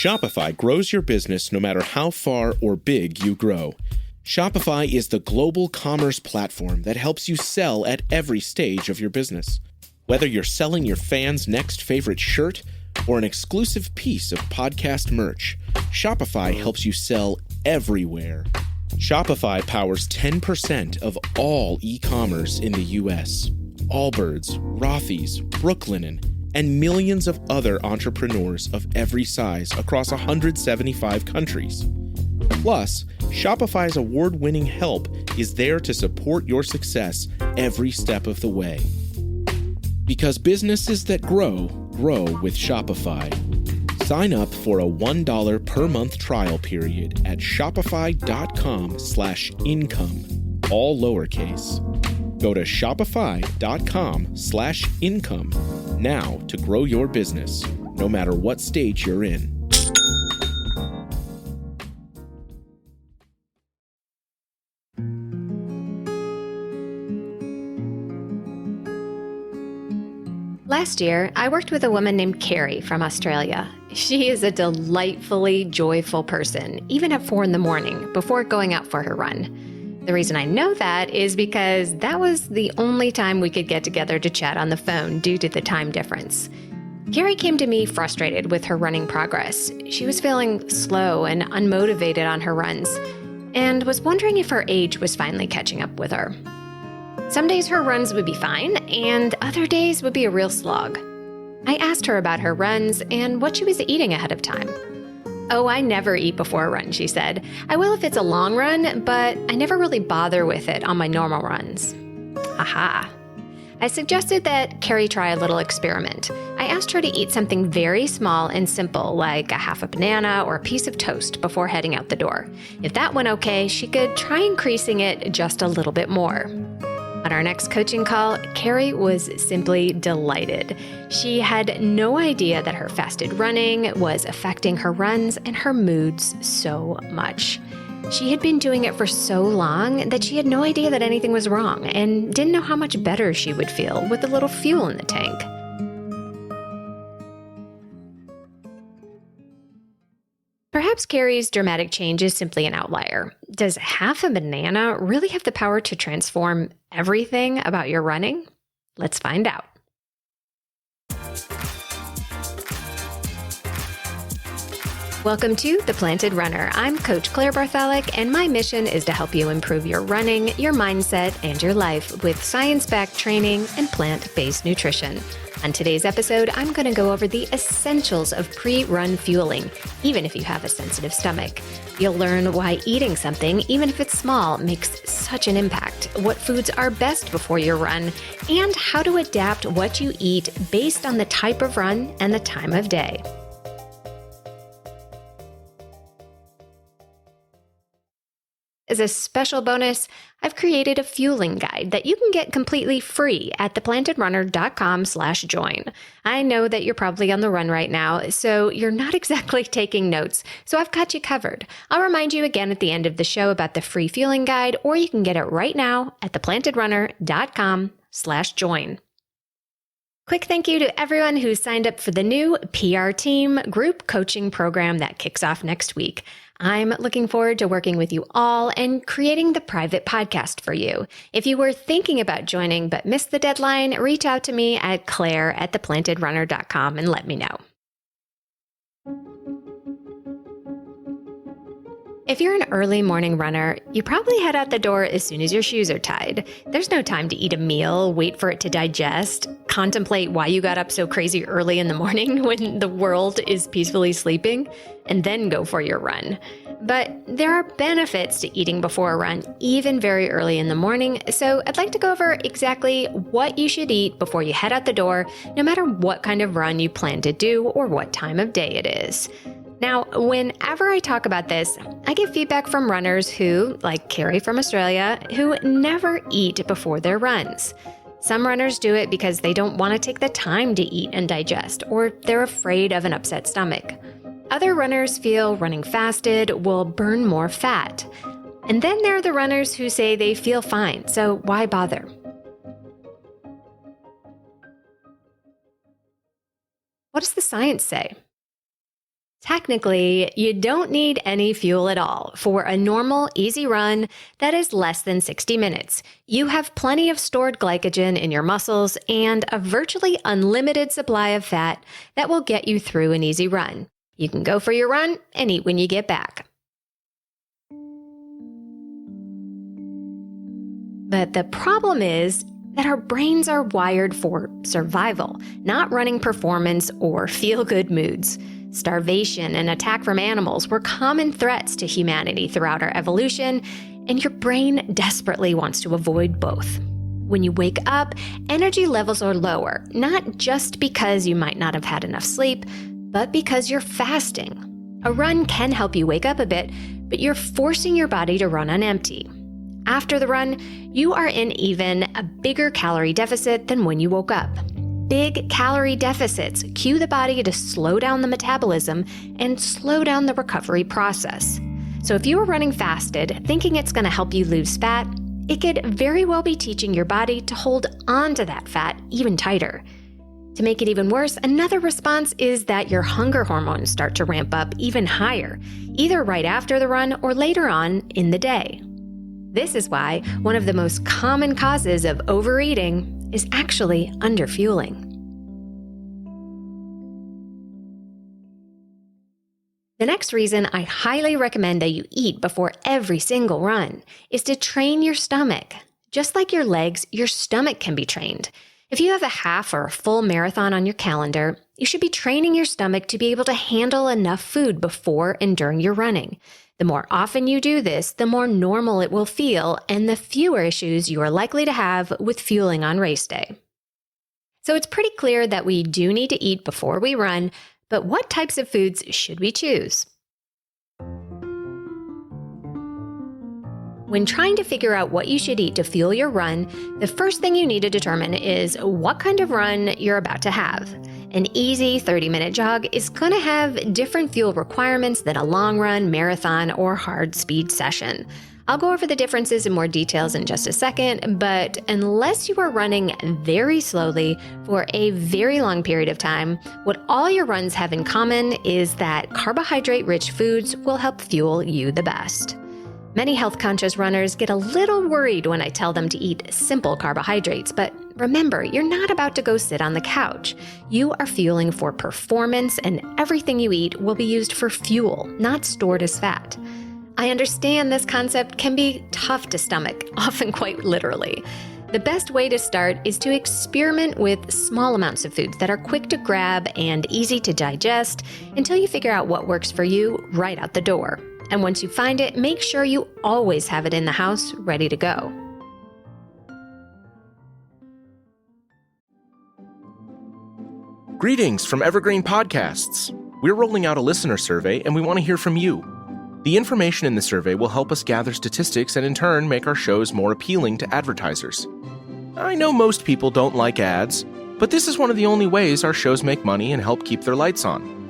Shopify grows your business no matter how far or big you grow. Shopify is the global commerce platform that helps you sell at every stage of your business. Whether you're selling your fans' next favorite shirt or an exclusive piece of podcast merch, Shopify helps you sell everywhere. Shopify powers 10% of all e-commerce in the U.S. Allbirds, Rothy's, Brooklinen, and millions of other entrepreneurs of every size across 175 countries. Plus, Shopify's award-winning help is there to support your success every step of the way. Because businesses that grow, grow with Shopify. Sign up for a $1 per month trial period at shopify.com/income, all lowercase. Go to shopify.com/income now to grow your business, no matter what stage you're in. Last year, I worked with a woman named Carrie from Australia. She is a delightfully joyful person, even at 4 a.m. before going out for her run. The reason I know that is because that was the only time we could get together to chat on the phone due to the time difference. Carrie came to me frustrated with her running progress. She was feeling slow and unmotivated on her runs, and was wondering if her age was finally catching up with her. Some days her runs would be fine, and other days would be a real slog. I asked her about her runs and what she was eating ahead of time. "Oh, I never eat before a run," she said. "I will if it's a long run, but I never really bother with it on my normal runs." Aha. I suggested that Carrie try a little experiment. I asked her to eat something very small and simple, like a half a banana or a piece of toast before heading out the door. If that went okay, she could try increasing it just a little bit more. On our next coaching call, Carrie was simply delighted. She had no idea that her fasted running was affecting her runs and her moods so much. She had been doing it for so long that she had no idea that anything was wrong and didn't know how much better she would feel with a little fuel in the tank. Perhaps Carrie's dramatic change is simply an outlier. Does half a banana really have the power to transform everything about your running? Let's find out. Welcome to The Planted Runner. I'm Coach Claire Bartholic, and my mission is to help you improve your running, your mindset, and your life with science-backed training and plant-based nutrition. On today's episode, I'm going to go over the essentials of pre-run fueling, even if you have a sensitive stomach. You'll learn why eating something, even if it's small, makes such an impact, what foods are best before your run, and how to adapt what you eat based on the type of run and the time of day. As a special bonus, I've created a fueling guide that you can get completely free at theplantedrunner.com/join. I know that you're probably on the run right now, so you're not exactly taking notes, so I've got you covered. I'll remind you again at the end of the show about the free fueling guide, or you can get it right now at theplantedrunner.com/join. Quick thank you to everyone who signed up for the new PR Team group coaching program that kicks off next week. I'm looking forward to working with you all and creating the private podcast for you. If you were thinking about joining but missed the deadline, reach out to me at claire@theplantedrunner.com and let me know. If you're an early morning runner, you probably head out the door as soon as your shoes are tied. There's no time to eat a meal, wait for it to digest, contemplate why you got up so crazy early in the morning when the world is peacefully sleeping, and then go for your run. But there are benefits to eating before a run, even very early in the morning, so I'd like to go over exactly what you should eat before you head out the door, no matter what kind of run you plan to do or what time of day it is. Now, whenever I talk about this, I get feedback from runners who, like Carrie from Australia, who never eat before their runs. Some runners do it because they don't want to take the time to eat and digest, or they're afraid of an upset stomach. Other runners feel running fasted will burn more fat. And then there are the runners who say they feel fine, so why bother? What does the science say? Technically, you don't need any fuel at all for a normal, easy run that is less than 60 minutes. You have plenty of stored glycogen in your muscles and a virtually unlimited supply of fat that will get you through an easy run. You can go for your run and eat when you get back. But the problem is that our brains are wired for survival, not running performance or feel-good moods. Starvation and attack from animals were common threats to humanity throughout our evolution, and your brain desperately wants to avoid both. When you wake up, energy levels are lower, not just because you might not have had enough sleep, but because you're fasting. A run can help you wake up a bit, but you're forcing your body to run on empty. After the run, you are in even a bigger calorie deficit than when you woke up. Big calorie deficits cue the body to slow down the metabolism and slow down the recovery process. So if you are running fasted, thinking it's going to help you lose fat, it could very well be teaching your body to hold on to that fat even tighter. To make it even worse, another response is that your hunger hormones start to ramp up even higher, either right after the run or later on in the day. This is why one of the most common causes of overeating is actually underfueling. The next reason I highly recommend that you eat before every single run is to train your stomach. Just like your legs, your stomach can be trained. If you have a half or a full marathon on your calendar, you should be training your stomach to be able to handle enough food before and during your running. The more often you do this, the more normal it will feel and the fewer issues you are likely to have with fueling on race day. So it's pretty clear that we do need to eat before we run, but what types of foods should we choose? When trying to figure out what you should eat to fuel your run, the first thing you need to determine is what kind of run you're about to have. An easy 30-minute jog is going to have different fuel requirements than a long run, marathon, or hard speed session. I'll go over the differences in more details in just a second, but unless you are running very slowly for a very long period of time, what all your runs have in common is that carbohydrate-rich foods will help fuel you the best. Many health-conscious runners get a little worried when I tell them to eat simple carbohydrates, but remember, you're not about to go sit on the couch. You are fueling for performance, and everything you eat will be used for fuel, not stored as fat. I understand this concept can be tough to stomach, often quite literally. The best way to start is to experiment with small amounts of foods that are quick to grab and easy to digest until you figure out what works for you right out the door. And once you find it, make sure you always have it in the house ready to go. Greetings from Evergreen Podcasts. We're rolling out a listener survey and we want to hear from you. The information in the survey will help us gather statistics and in turn make our shows more appealing to advertisers. I know most people don't like ads, but this is one of the only ways our shows make money and help keep their lights on.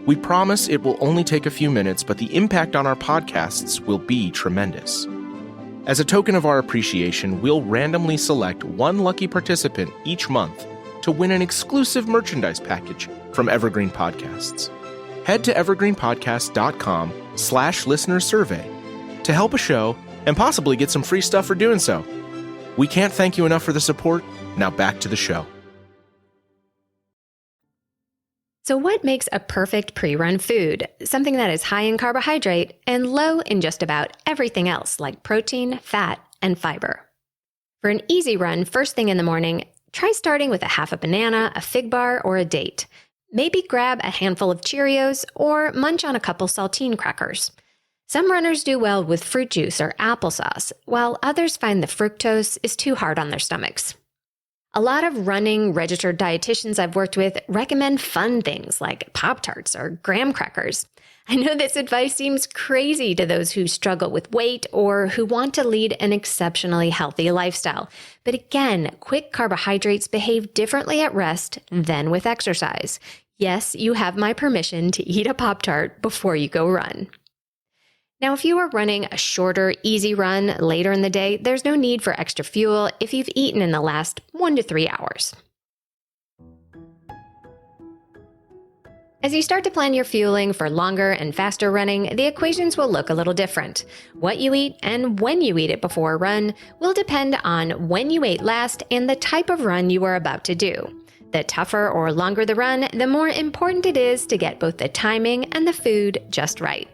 We promise it will only take a few minutes, but the impact on our podcasts will be tremendous. As a token of our appreciation, we'll randomly select one lucky participant each month to win an exclusive merchandise package from Evergreen Podcasts. Head to evergreenpodcast.com/listenersurvey to help a show and possibly get some free stuff for doing so. We can't thank you enough for the support. Now back to the show. So what makes a perfect pre-run food? Something that is high in carbohydrate and low in just about everything else like protein, fat, and fiber. For an easy run first thing in the morning, try starting with a half a banana, a fig bar, or a date. Maybe grab a handful of Cheerios or munch on a couple saltine crackers. Some runners do well with fruit juice or applesauce, while others find the fructose is too hard on their stomachs. A lot of running registered dietitians I've worked with recommend fun things like Pop-Tarts or graham crackers. I know this advice seems crazy to those who struggle with weight or who want to lead an exceptionally healthy lifestyle. But again, quick carbohydrates behave differently at rest than with exercise. Yes, you have my permission to eat a Pop-Tart before you go run. Now, if you are running a shorter, easy run later in the day, there's no need for extra fuel if you've eaten in the last 1 to 3 hours. As you start to plan your fueling for longer and faster running, the equations will look a little different. What you eat and when you eat it before a run will depend on when you ate last and the type of run you are about to do. The tougher or longer the run, the more important it is to get both the timing and the food just right.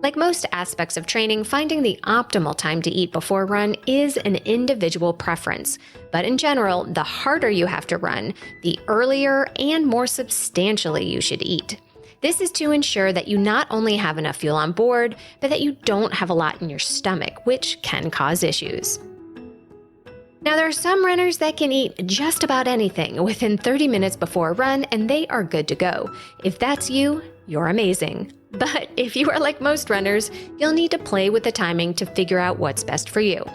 Like most aspects of training, finding the optimal time to eat before a run is an individual preference. But in general, the harder you have to run, the earlier and more substantially you should eat. This is to ensure that you not only have enough fuel on board, but that you don't have a lot in your stomach, which can cause issues. Now, there are some runners that can eat just about anything within 30 minutes before a run, and they are good to go. If that's you, you're amazing. But if you are like most runners, you'll need to play with the timing to figure out what's best for you.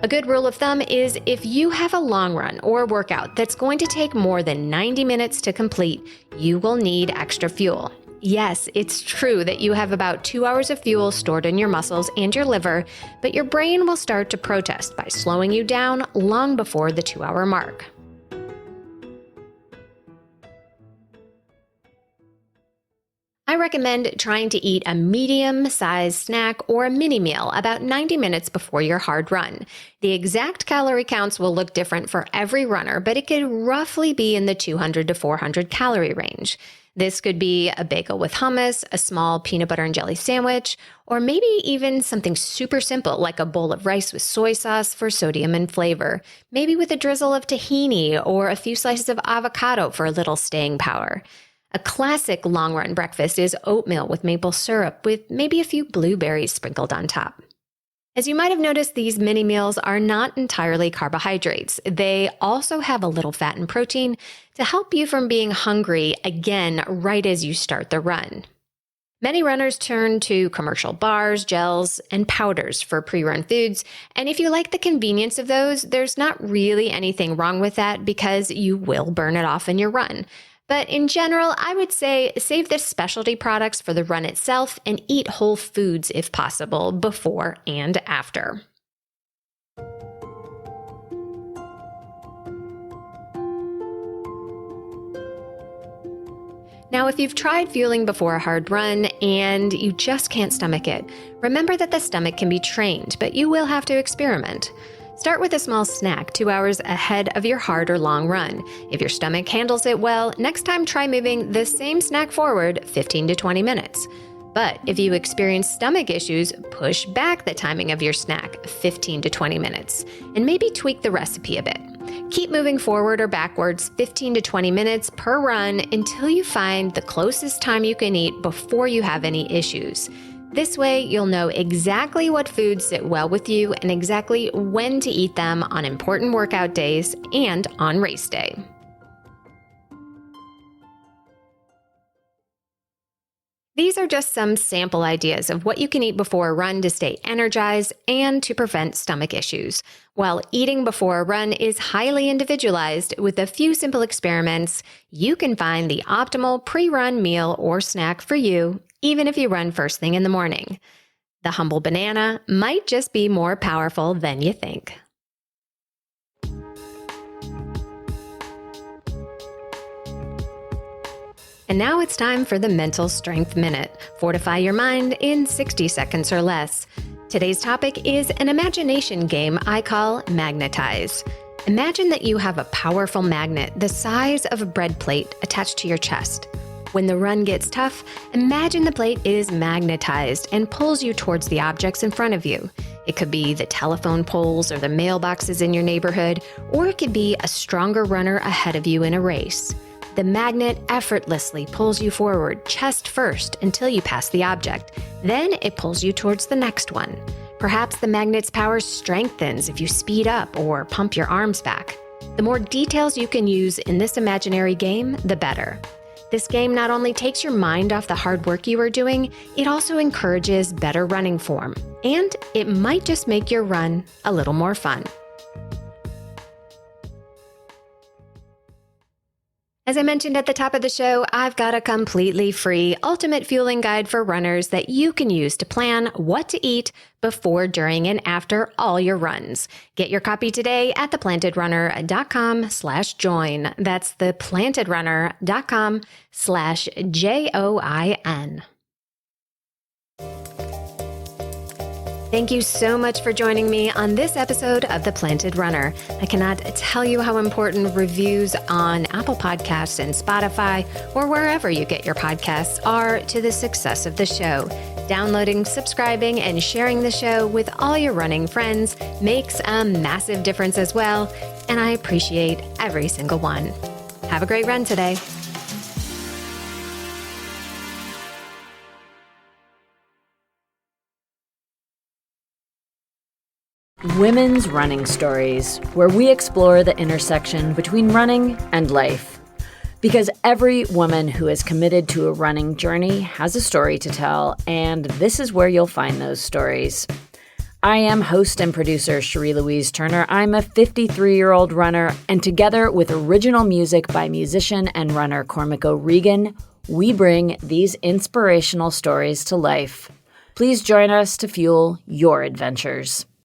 A good rule of thumb is if you have a long run or a workout that's going to take more than 90 minutes to complete, you will need extra fuel. Yes, it's true that you have about 2 hours of fuel stored in your muscles and your liver, but your brain will start to protest by slowing you down long before the 2-hour mark. I recommend trying to eat a medium-sized snack or a mini meal about 90 minutes before your hard run. The exact calorie counts will look different for every runner, but it could roughly be in the 200 to 400 calorie range. This could be a bagel with hummus, a small peanut butter and jelly sandwich, or maybe even something super simple like a bowl of rice with soy sauce for sodium and flavor, maybe with a drizzle of tahini or a few slices of avocado for a little staying power. A classic long-run breakfast is oatmeal with maple syrup with maybe a few blueberries sprinkled on top. As you might have noticed, these mini meals are not entirely carbohydrates. They also have a little fat and protein to help you from being hungry again right as you start the run. Many runners turn to commercial bars, gels, and powders for pre-run foods, and if you like the convenience of those, there's not really anything wrong with that because you will burn it off in your run. But in general, I would say save the specialty products for the run itself and eat whole foods if possible before and after. Now, if you've tried fueling before a hard run and you just can't stomach it, remember that the stomach can be trained, but you will have to experiment. Start with a small snack 2 hours ahead of your hard or long run. If your stomach handles it well, next time try moving the same snack forward 15 to 20 minutes. But if you experience stomach issues, push back the timing of your snack 15 to 20 minutes and maybe tweak the recipe a bit. Keep moving forward or backwards 15 to 20 minutes per run until you find the closest time you can eat before you have any issues. This way, you'll know exactly what foods sit well with you and exactly when to eat them on important workout days and on race day. These are just some sample ideas of what you can eat before a run to stay energized and to prevent stomach issues. While eating before a run is highly individualized, with a few simple experiments, you can find the optimal pre-run meal or snack for you, even if you run first thing in the morning. The humble banana might just be more powerful than you think. And now it's time for the Mental Strength Minute. Fortify your mind in 60 seconds or less. Today's topic is an imagination game I call Magnetize. Imagine that you have a powerful magnet the size of a bread plate attached to your chest. When the run gets tough, imagine the plate is magnetized and pulls you towards the objects in front of you. It could be the telephone poles or the mailboxes in your neighborhood, or it could be a stronger runner ahead of you in a race. The magnet effortlessly pulls you forward, chest first, until you pass the object. Then it pulls you towards the next one. Perhaps the magnet's power strengthens if you speed up or pump your arms back. The more details you can use in this imaginary game, the better. This game not only takes your mind off the hard work you are doing, it also encourages better running form. And it might just make your run a little more fun. As I mentioned at the top of the show, I've got a completely free ultimate fueling guide for runners that you can use to plan what to eat before, during, and after all your runs. Get your copy today at theplantedrunner.com/join. That's theplantedrunner.com/JOIN. Thank you so much for joining me on this episode of The Planted Runner. I cannot tell you how important reviews on Apple Podcasts and Spotify or wherever you get your podcasts are to the success of the show. Downloading, subscribing, and sharing the show with all your running friends makes a massive difference as well, and I appreciate every single one. Have a great run today. Women's Running Stories, where we explore the intersection between running and life. Because every woman who is committed to a running journey has a story to tell, and this is where you'll find those stories. I am host and producer Cherie Louise Turner. I'm a 53-year-old runner, and together with original music by musician and runner Cormac O'Regan, we bring these inspirational stories to life. Please join us to fuel your adventures.